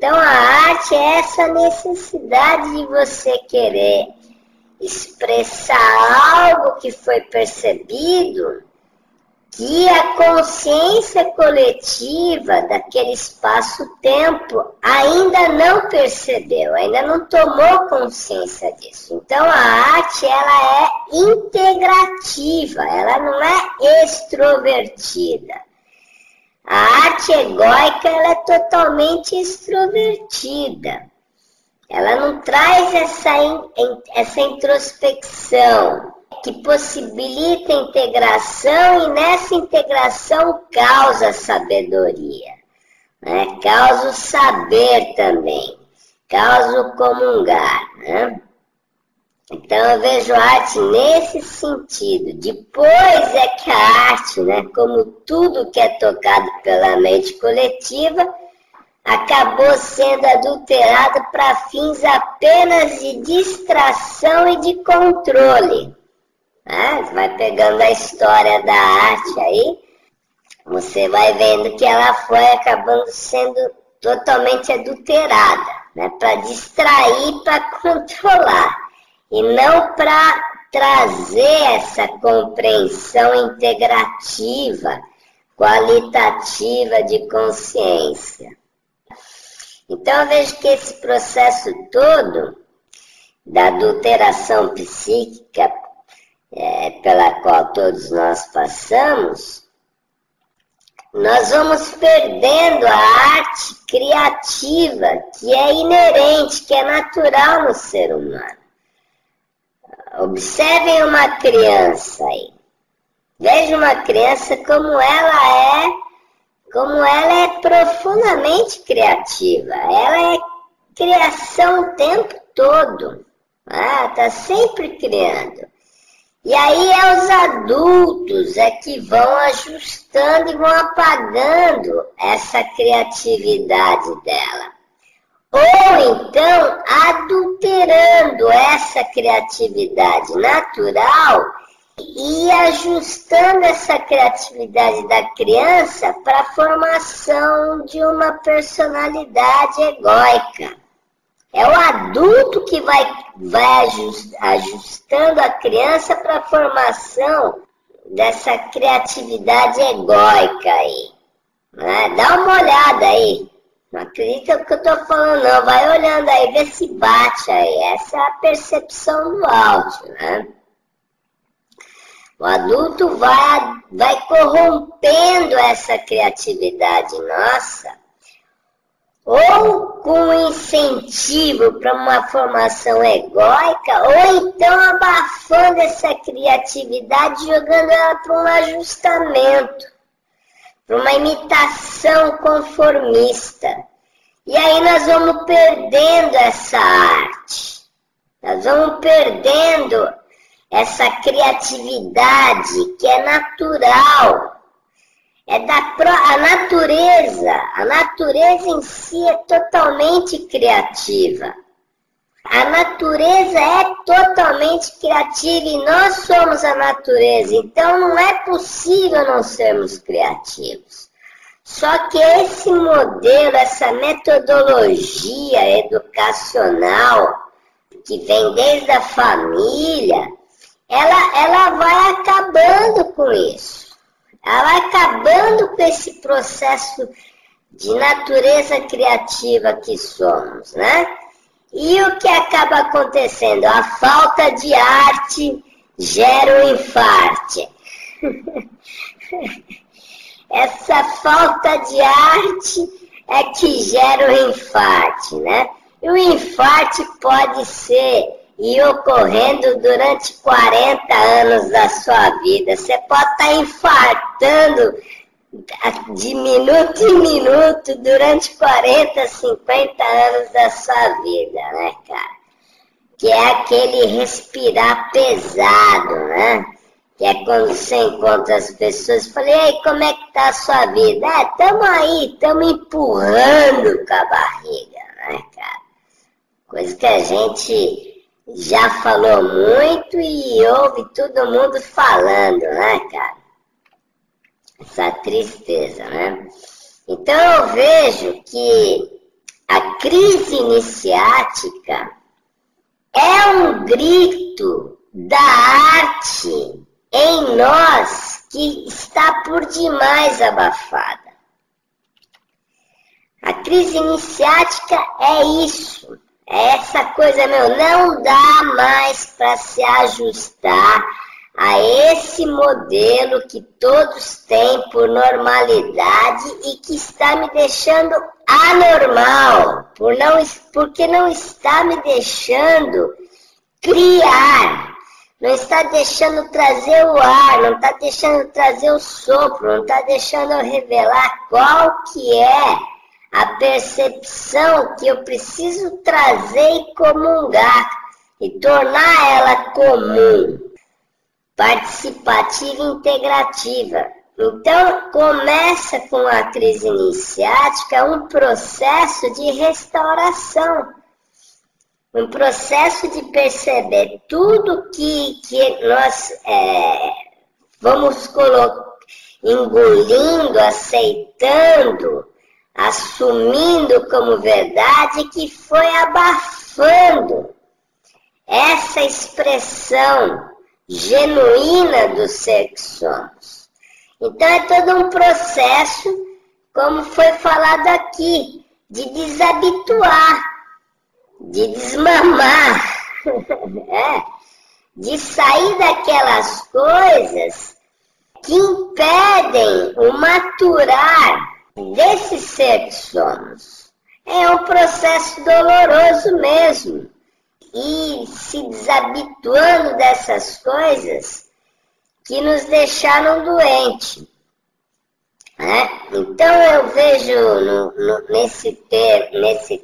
Então a arte é essa necessidade de você querer expressar algo que foi percebido, que a consciência coletiva daquele espaço-tempo ainda não percebeu, ainda não tomou consciência disso. Então a arte, ela é integrativa, ela não é extrovertida. A arte egóica, ela é totalmente extrovertida. Ela não traz essa introspecção que possibilita a integração, e nessa integração causa sabedoria, né? Causa o saber também, causa o comungar, né? Então eu vejo a arte nesse sentido. Depois é que a arte, né, como tudo que é tocado pela mente coletiva, acabou sendo adulterado para fins apenas de distração e de controle. Você vai pegando a história da arte aí, você vai vendo que ela foi acabando sendo totalmente adulterada, né, para distrair, para controlar, e não para trazer essa compreensão integrativa, qualitativa de consciência. Então eu vejo que esse processo todo da adulteração psíquica pela qual todos nós passamos, nós vamos perdendo a arte criativa que é inerente, que é natural no ser humano. Observem uma criança aí. Vejam uma criança como ela é profundamente criativa. Ela é criação o tempo todo. Está sempre criando. E aí os adultos que vão ajustando e vão apagando essa criatividade dela. Ou então adulterando essa criatividade natural e ajustando essa criatividade da criança para a formação de uma personalidade egóica. É o adulto que vai ajustando a criança para a formação dessa criatividade egóica aí. Dá uma olhada aí. Não acredita no que eu estou falando não. Vai olhando aí, vê se bate aí. Essa é a percepção do áudio, né? O adulto vai corrompendo essa criatividade nossa, ou com incentivo para uma formação egóica, ou então abafando essa criatividade, jogando ela para um ajustamento, para uma imitação conformista. E aí nós vamos perdendo essa arte, nós vamos perdendo essa criatividade que é natural. A natureza em si é totalmente criativa. A natureza é totalmente criativa e nós somos a natureza, então não é possível não sermos criativos. Só que esse modelo, essa metodologia educacional que vem desde a família, ela vai acabando com isso. Ela vai acabando com esse processo de natureza criativa que somos, né? E o que acaba acontecendo? A falta de arte gera um infarte. Essa falta de arte é que gera o infarte, né? E o infarte pode ir ocorrendo durante 40 anos da sua vida. Você pode estar infartando de minuto em minuto durante 40, 50 anos da sua vida, né, cara? Que é aquele respirar pesado, né? Que é quando você encontra as pessoas e fala, e aí, como é que tá a sua vida? Tamo aí, tamo empurrando com a barriga, né, cara? Coisa que a gente já falou muito e ouve todo mundo falando, né, cara? Essa tristeza, né? Então eu vejo que A crise iniciática é um grito da arte em nós que está por demais abafada. A crise iniciática é isso, é essa coisa, não dá mais para se ajustar a esse modelo que todos têm por normalidade e que está me deixando anormal, porque não está me deixando criar, não está deixando trazer o ar, não está deixando trazer o sopro, não está deixando eu revelar qual que é a percepção que eu preciso trazer e comungar e tornar ela comum, participativa e integrativa. Então, começa com a crise iniciática um processo de restauração, um processo de perceber tudo que nós vamos engolindo, aceitando, assumindo como verdade, que foi abafando essa expressão genuína do ser que somos. Então é todo um processo, como foi falado aqui, de desabituar, de desmamar, de sair daquelas coisas que impedem o maturar desse ser que somos. É um processo doloroso mesmo. E se desabituando dessas coisas que nos deixaram doentes. Então eu vejo nesse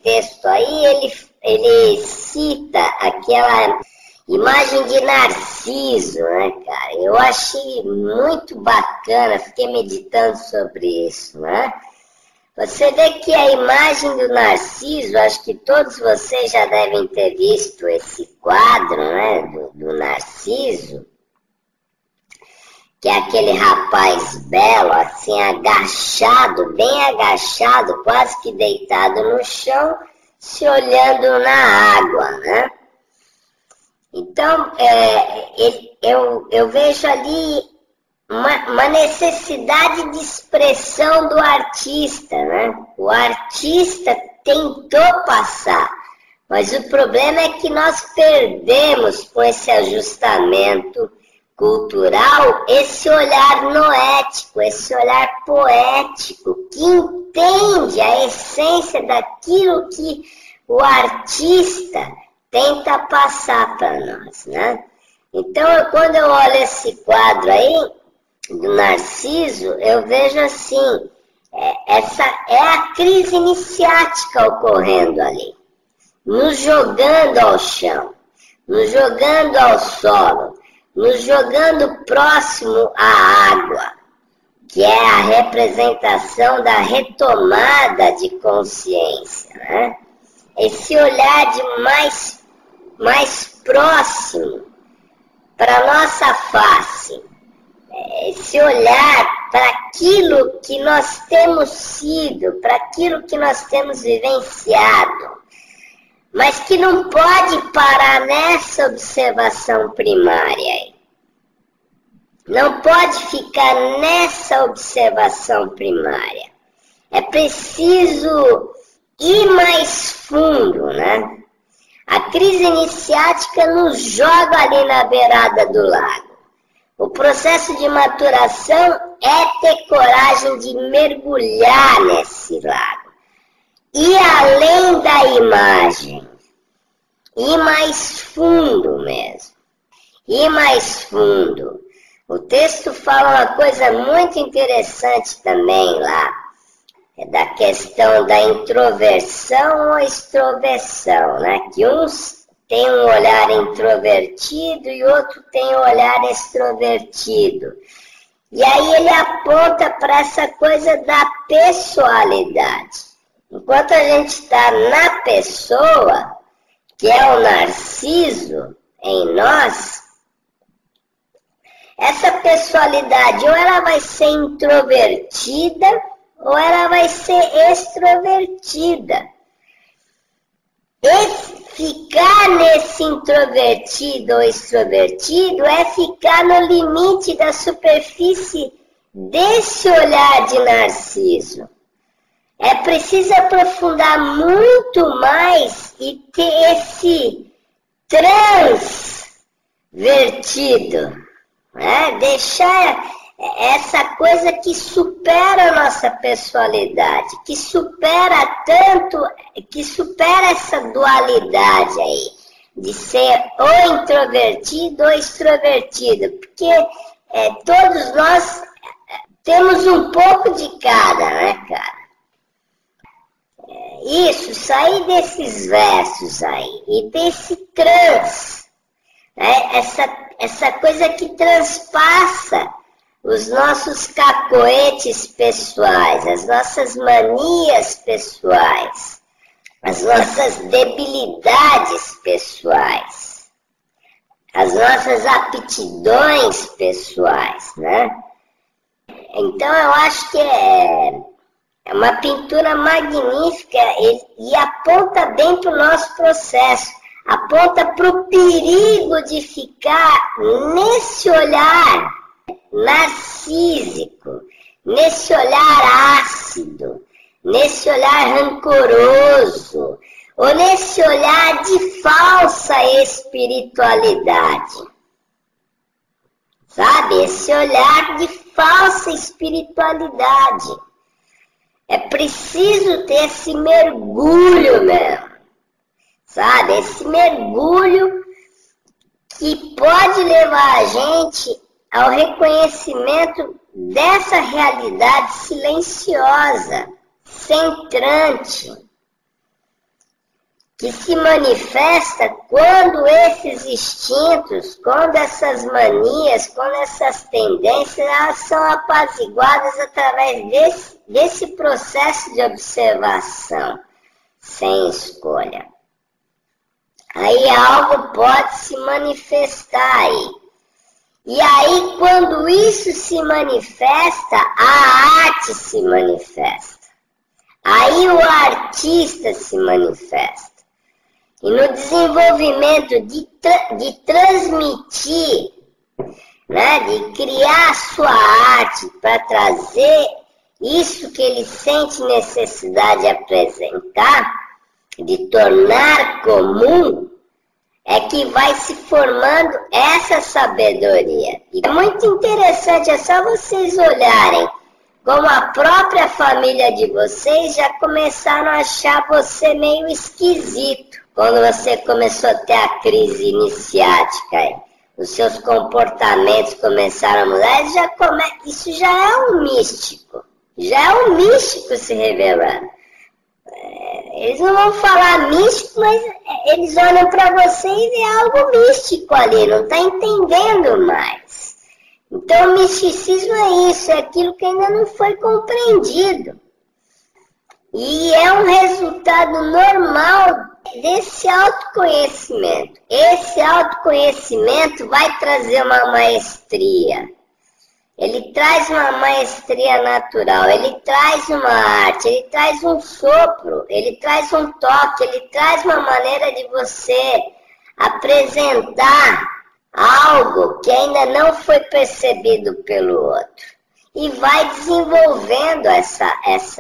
texto aí, ele cita aquela imagem de Narciso, né, cara? Eu achei muito bacana, fiquei meditando sobre isso, né? Você vê que a imagem do Narciso, acho que todos vocês já devem ter visto esse quadro, né, do Narciso, que é aquele rapaz belo, assim, agachado, bem agachado, quase que deitado no chão, se olhando na água, né? Então, eu vejo ali uma necessidade de expressão do artista, né? O artista tentou passar, mas o problema é que nós perdemos com esse ajustamento cultural esse olhar noético, esse olhar poético, que entende a essência daquilo que o artista tenta passar para nós, né? Então, quando eu olho esse quadro aí, do Narciso, eu vejo assim, essa é a crise iniciática ocorrendo ali, nos jogando ao chão, nos jogando ao solo, nos jogando próximo à água, que é a representação da retomada de consciência, né? Esse olhar de mais próximo para a nossa face, esse olhar para aquilo que nós temos sido, para aquilo que nós temos vivenciado, mas que não pode parar nessa observação primária. Não pode ficar nessa observação primária. É preciso ir mais fundo, né? A crise iniciática nos joga ali na beirada do lago. O processo de maturação é ter coragem de mergulhar nesse lago. Ir além da imagem. Ir mais fundo mesmo. Ir mais fundo. O texto fala uma coisa muito interessante também lá. É da questão da introversão ou extroversão, né? Que uns têm um olhar introvertido e outro tem um olhar extrovertido. E aí ele aponta para essa coisa da pessoalidade. Enquanto a gente está na pessoa, que é o Narciso em nós, essa pessoalidade ou ela vai ser introvertida ou ela vai ser extrovertida. ficar nesse introvertido ou extrovertido é ficar no limite da superfície desse olhar de Narciso. É preciso aprofundar muito mais e ter esse transvertido, né? Deixar essa coisa que supera a nossa personalidade, que supera tanto, que supera essa dualidade aí, de ser ou introvertido ou extrovertido, porque todos nós temos um pouco de cada, né, cara? Isso, sair desses versos aí, e desse né, essa coisa que transpassa os nossos cacoetes pessoais, as nossas manias pessoais, as nossas debilidades pessoais, as nossas aptidões pessoais, né? Então eu acho que é uma pintura magnífica e aponta bem para o nosso processo, aponta para o perigo de ficar nesse olhar narcísico, nesse olhar ácido, nesse olhar rancoroso, ou nesse olhar de falsa espiritualidade. Sabe? Esse olhar de falsa espiritualidade. É preciso ter esse mergulho mesmo. Sabe? Esse mergulho que pode levar a gente ao reconhecimento dessa realidade silenciosa, centrante, que se manifesta quando esses instintos, quando essas manias, quando essas tendências, elas são apaziguadas através desse processo de observação, sem escolha. Aí algo pode se manifestar aí. E aí, quando isso se manifesta, a arte se manifesta. Aí o artista se manifesta. E no desenvolvimento de transmitir, né, de criar a sua arte para trazer isso que ele sente necessidade de apresentar, de tornar comum, é que vai se formando essa sabedoria. E é muito interessante, é só vocês olharem como a própria família de vocês já começaram a achar você meio esquisito quando você começou a ter a crise iniciática aí. Os seus comportamentos começaram a mudar, isso já é um místico. Já é um místico se revelando. Eles não vão falar místico, mas eles olham para você e vê algo místico ali, não está entendendo mais. Então o misticismo é isso, é aquilo que ainda não foi compreendido. E é um resultado normal desse autoconhecimento. Esse autoconhecimento vai trazer uma maestria. Ele traz uma maestria natural, ele traz uma arte, ele traz um sopro, ele traz um toque, ele traz uma maneira de você apresentar algo que ainda não foi percebido pelo outro. E vai desenvolvendo essa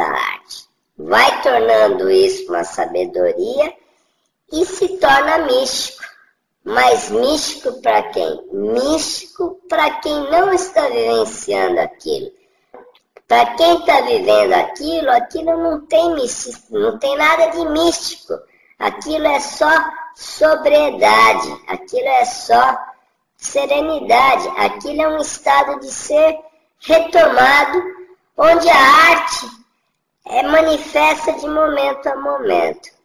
arte, vai tornando isso uma sabedoria e se torna místico. Mas místico para quem? Místico para quem não está vivenciando aquilo. Para quem está vivendo aquilo não tem misticismo, não tem nada de místico. Aquilo é só sobriedade, aquilo é só serenidade, aquilo é um estado de ser retomado, onde a arte é manifesta de momento a momento.